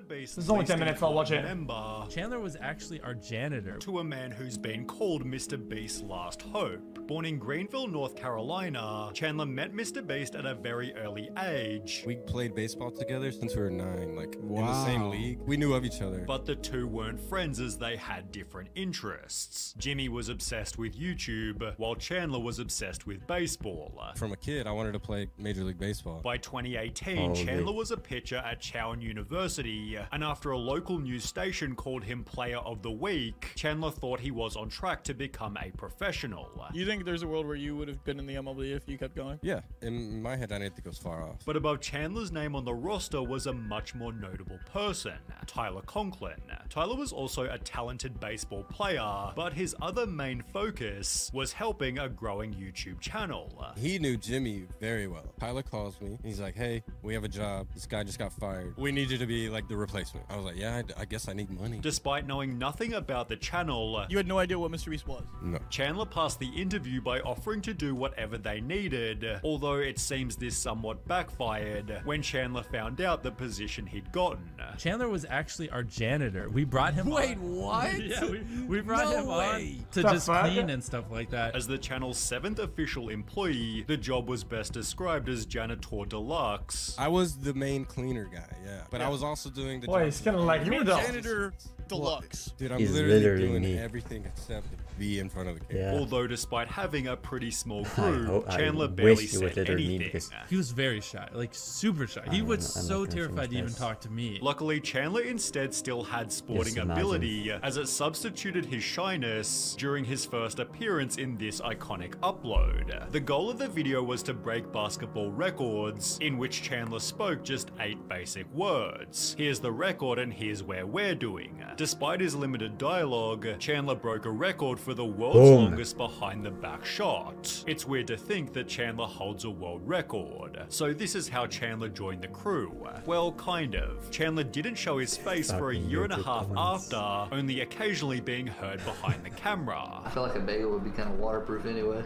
MrBeast. This is only 10 minutes, I'll watch it. Member Chandler was actually our janitor. to a man who's been called MrBeast's last hope. Born in Greenville, North Carolina, Chandler met MrBeast at a very early age. We played baseball together since we were 9, like in the same league. We knew of each other. But the two weren't friends as they had different interests. Jimmy was obsessed with YouTube, while Chandler was obsessed with baseball. From a kid, I wanted to play Major League Baseball. By 2018, Chandler was a pitcher at Chowan University, and after a local news station called him Player of the Week, Chandler thought he was on track to become a professional. You think there's a world where you would have been in the MLB if you kept going? Yeah, in my head, I didn't think it was far off. But above Chandler's name on the roster was a much more notable person, Tyler Conklin. Tyler was also a talented baseball player, but his other main focus was helping a growing YouTube channel. He knew Jimmy very well. Tyler calls me. He's like, hey, we have a job. This guy just got fired. We need you to be like the replacement. I was like, yeah, I guess I need money. Despite knowing nothing about the channel, You had no idea what MrBeast was? No. Chandler passed the interview by offering to do whatever they needed, although it seems this somewhat backfired when Chandler found out the position he'd gotten. Chandler was actually our janitor. We brought him Wait, on. what? Yeah, we brought him on to The just fuck? clean and stuff like that. As the channel's 7th official employee, the job was best described as janitor deluxe. I was the main cleaner guy, yeah. But I was also doing the Boy, job. it's kind of like me though. Janitor deluxe. Dude, I'm He's literally literally doing me. everything except be in front of the camera. Yeah. Although despite having a pretty small crew, I Chandler wish barely you would said let her meet anything. because- He was very shy, like super shy. He I'm was not so gonna finish terrified to even this. talk to me. Luckily, Chandler instead still had sporting Just imagine. ability, as it substituted his shyness during his first appearance in this iconic upload. The goal of the video was to break basketball records, in which Chandler spoke just 8 basic words. Here's the record and here's where we're doing. Despite his limited dialogue, Chandler broke a record for the world's longest behind the back shot. It's weird to think that Chandler holds a world record. So this is how Chandler joined the crew. Well, kind of. Chandler didn't show his face for a year and a half after, only occasionally being heard behind the camera. I feel like a bagel would be kind of waterproof anyway.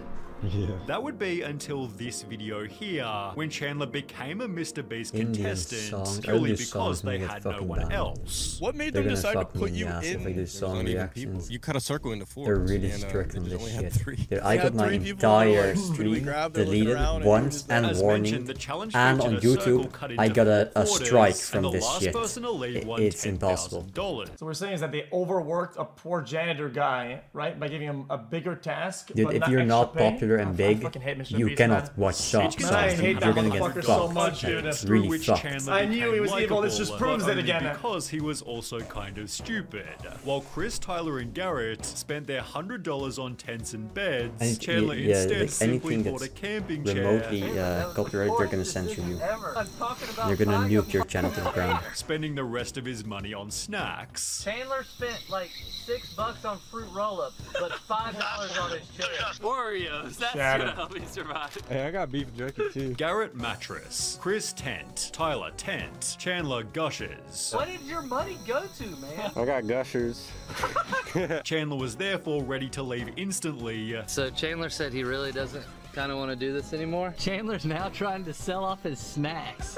That would be until this video here, when Chandler became a MrBeast Indian contestant songs, purely early because songs they get had no fucking one banned. else. What made They're them gonna decide to fuck put me you in the ass if I in? do There's song not even people. reactions. You cut a circle into 4. They're really and, strict they on just this only had shit. 3. Dude, I got had my 3 people that were entire like, "Who do we stream grab?" They're looking deleted around and once you're just and As warning, mentioned, the challenge and featured on a circle YouTube cut I into got a 4 strike quarters, from and the this last shit. person to leave won It's impossible. $10,000. So we're saying is that they overworked a poor janitor guy, right? By giving him a bigger task. Dude, but if you're extra not pay. popular and I big, fucking hate Mr. you Beast, cannot man. watch songs. Each Man, I contestant hate had that a You're gonna motherfucker budget so fucked. much, dude. It's through really which fucked. Chandler I knew he was became evil, this just likable, proves but it only again. because he was also kind of stupid. While Chris, Tyler, and Garrett spent their $100 on tents and beds, And Chandler yeah, instead like simply anything bought a that's camping chair, remotely copyright, they're gonna censor you. They're gonna nuke your channel to the ground. spending the rest of his money on snacks. Chandler spent like $6 on fruit roll-ups, but $5 on his chair. Oreos, that's Shadow. gonna help me survive. Hey, I got beef jerky too. Garrett mattress, Chris tent, Tyler tent, Chandler gushes. What did your money go to, man? I got gushers. Chandler was therefore ready to leave instantly. So Chandler said he really doesn't kind of want to do this anymore. Chandler's now trying to sell off his snacks.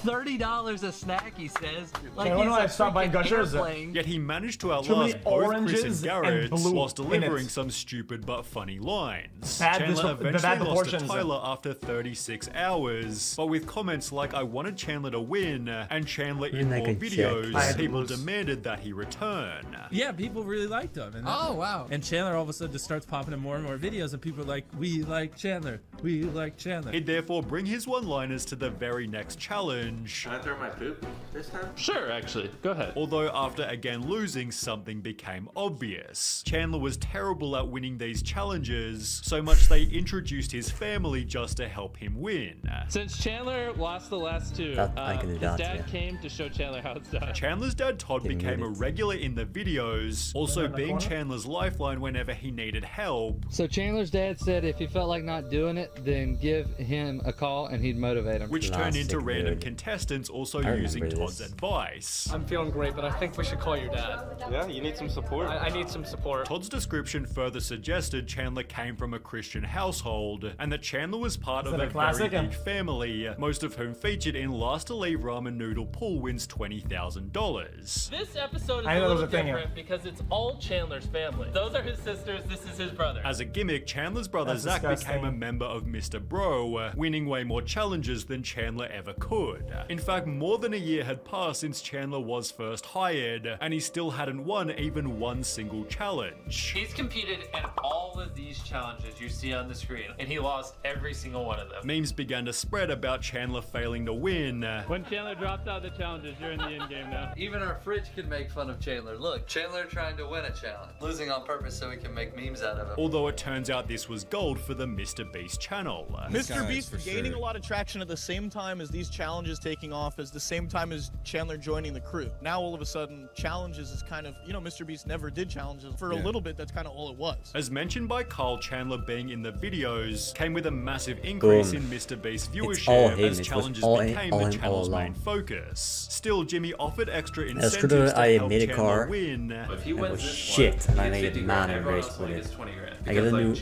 $30 a snack, he says. Like Hey, when he's do I a stop buying freaking Gushers? airplane. Yet he managed to Too many outlast both Chris oranges and and Garrett blue whilst in delivering it. some stupid but funny lines. Bad Chandler bad eventually lost to proportions. Tyler after 36 hours, but with comments like "I wanted Chandler to win" and "Chandler in I more could videos," check. people demanded that he return. Yeah, people really liked him. And Oh, wow. And Chandler all of a sudden just starts popping in more and more videos, and people are like, "We like Chandler. We like Chandler." He'd therefore bring his one-liners to the very next challenge. Can I throw my poop this time? Sure, actually. Go ahead. Although after again losing, something became obvious. Chandler was terrible at winning these challenges, so much they introduced his family just to help him win. Since Chandler lost the last 2, I can do his that, dad yeah. came to show Chandler how it's done. Chandler's dad Todd Getting became a minutes. regular in the videos, also in the being corner? Chandler's lifeline whenever he needed help. So Chandler's dad said if he felt like not not doing it, then give him a call and he'd motivate him. Which turned into random contestants also using Todd's advice. I'm feeling great, but I think we should call your dad. Yeah, you need some support. I need some support. Todd's description further suggested Chandler came from a Christian household, and that Chandler was part of a very big family, most of whom featured in Last to Leave Ramen Noodle Pool wins $20,000. This episode is a little different because it's all Chandler's family. Those are his sisters, this is his brother. As a gimmick, Chandler's brother Zach became a member of Mr. Bro, winning way more challenges than Chandler ever could. In fact, more than a year had passed since Chandler was first hired, and he still hadn't won even one single challenge. He's competed in all of these challenges you see on the screen, and he lost every single one of them. Memes began to spread about Chandler failing to win. When Chandler drops out of the challenges, you're in the end game now. Even our fridge can make fun of Chandler. Look, Chandler trying to win a challenge, losing on purpose so we can make memes out of it. Although it turns out this was gold for the MrBeast channel. MrBeast gaining a lot of traction at the same time as these challenges taking off, as the same time as Chandler joining the crew. Now all of a sudden, challenges is kind of, you know, MrBeast never did challenges. For a little bit, that's kind of all it was. As mentioned by Carl, Chandler being in the videos came with a massive increase in MrBeast viewership as challenges became the channel's main focus. Still, Jimmy offered extra incentives to help Chandler win. If he wins shit, and I made man and race with it. I got a new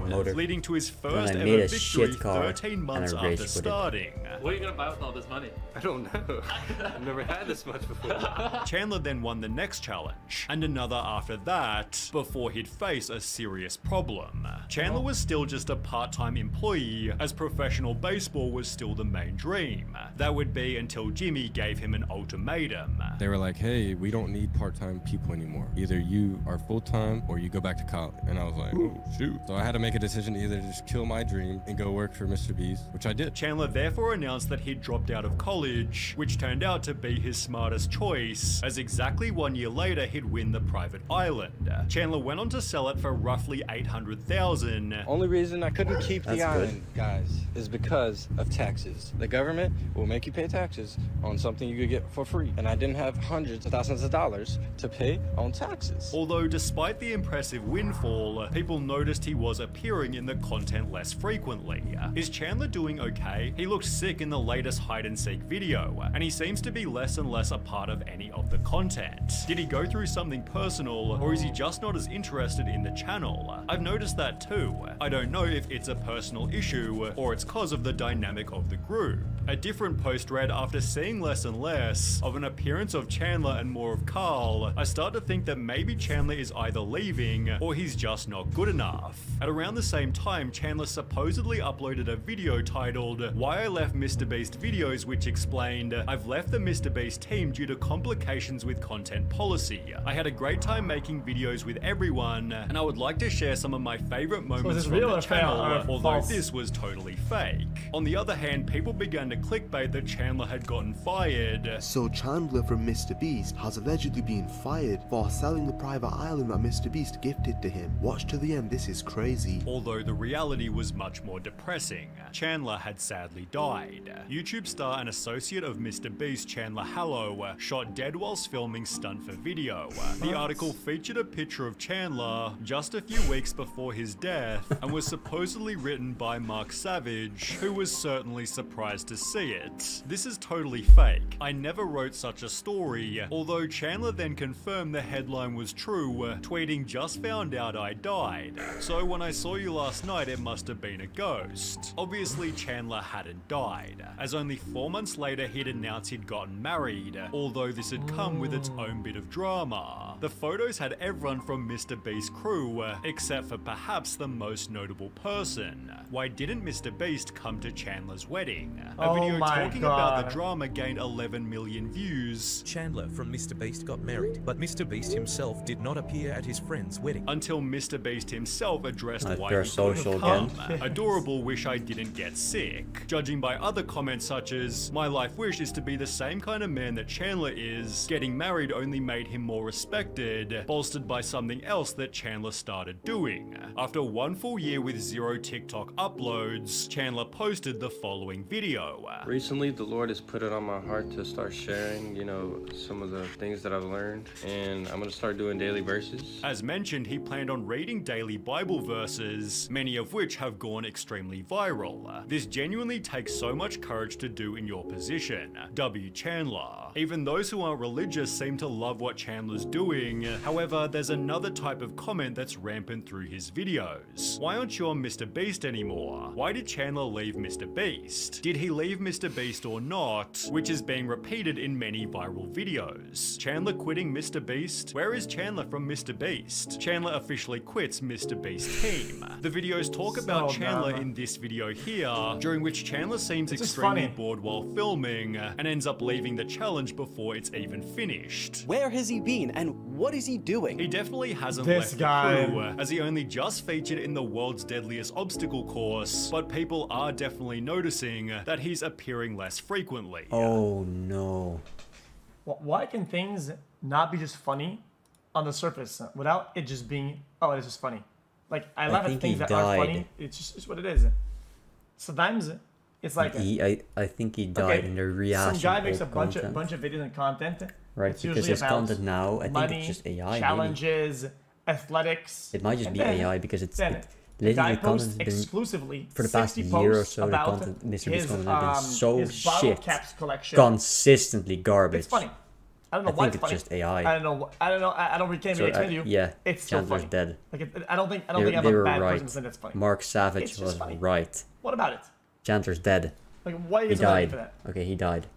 motor. Leading to his first and I ever made a victory shit car 13 months after starting. What are you gonna buy with all this money? I don't know. I've never had this much before. Chandler then won the next challenge, and another after that, before he'd face a serious problem. Chandler was still just a part-time employee, as professional baseball was still the main dream. That would be until Jimmy gave him an ultimatum. They were like, hey, we don't need part-time people anymore. Either you are full-time or you go back to college. And I was like, oh, shoot. So I had to make a decision to either just kill my dream and go work for MrBeast, which I did. Chandler therefore announced that he'd dropped out of college, which turned out to be his smartest choice, as exactly 1 year later he'd win the private island. Chandler went on to sell it for roughly $800,000. Only reason I couldn't keep the island, guys, is because of taxes. The government will make you pay taxes on something you could get for free, and I didn't have hundreds of thousands of dollars to pay on taxes. Although despite the impressive windfall, people noticed he was appearing in the content less frequently. Is Chandler doing okay? He looks sick in the latest hide and seek video, and he seems to be less and less a part of any of the content. Did he go through something personal, or is he just not as interested in the channel? I've noticed that too. I don't know if it's a personal issue, or it's cause of the dynamic of the group. A different post read, after seeing less and less of an appearance of Chandler and more of Carl, I start to think that maybe Chandler is either leaving, or he's just not good enough. At around the same time, Chandler supposedly uploaded a video titled, Why I Left MrBeast Videos, which explained, I've left the MrBeast team due to complications with content policy. I had a great time making videos with everyone, and I would like to share some of my favorite moments from the channel, although this was totally fake. On the other hand, people began to clickbait that Chandler had gotten fired. So Chandler from MrBeast has allegedly been fired for selling the private island that MrBeast gifted to him. Watch to the end, this is crazy. Although the reality was much more depressing. Chandler had sadly died. YouTube star and associate of MrBeast, Chandler Hallow, shot dead whilst filming stunt for video. The article featured a picture of Chandler just a few weeks before his death and was supposedly written by Mark Savage, who was certainly surprised to see it. This is totally fake. I never wrote such a story, although Chandler then confirmed the headline was true, tweeting, just found out I died. So when I saw you last night, it must have been a ghost. Obviously Chandler hadn't died, as only 4 months later he'd announced he'd gotten married, although this had come with its own bit of drama. The photos had everyone from MrBeast crew, except for perhaps the most notable person. Why didn't MrBeast come to Chandler's wedding? A video talking about the drama gained 11 million views. Chandler from MrBeast got married, but MrBeast himself did not appear at his friend's wedding. Until MrBeast himself addressed why he couldn't come. Adorable, wish I didn't get sick. Judging by other comments such as, my life wish is to be the same kind of man that Chandler is. Getting married only made him more respected, bolstered by something else that Chandler started doing. After 1 full year with 0 TikTok uploads, Chandler posted the following video. Recently, the Lord has put it on my heart to start sharing, you know, some of the things that I've learned, and I'm gonna start doing daily verses. As mentioned, he planned on reading daily Bible verses, many of of which have gone extremely viral. This genuinely takes so much courage to do in your position. W. Chandler. Even those who aren't religious seem to love what Chandler's doing. However, there's another type of comment that's rampant through his videos. Why aren't you on MrBeast anymore? Why did Chandler leave MrBeast? Did he leave MrBeast or not? Which is being repeated in many viral videos. Chandler quitting MrBeast? Where is Chandler from MrBeast? Chandler officially quits MrBeast team. The videos talk about Chandler in this video here, during which Chandler seems extremely bored while filming and ends up leaving the challenge before it's even finished. Where has he been and what is he doing? He definitely hasn't left the crew, as he only just featured in the world's deadliest obstacle course, but people are definitely noticing that he's appearing less frequently. Oh no. Why can things not be just funny on the surface without it just being, oh, it's just funny? Like, I laugh at things that are funny. It's just what it is. Sometimes it's like I think he died in the reaction. Some guy makes a bunch of videos and content. Right, it's because his content now, I think it's just AI. Challenges, athletics. It might just be AI because it's the guy posts exclusively for the past year or so. The content, MrBeast content has been so shit, consistently garbage. It's funny. I don't know why it's funny. Just AI. I don't know. I really can't really explain to you. Yeah, it's still Chandler's funny. dead. Like I don't think I'm a bad person to say that's funny. Mark Savage was right. What about it? Chandler's dead. Like why he died. For that? Okay, he died.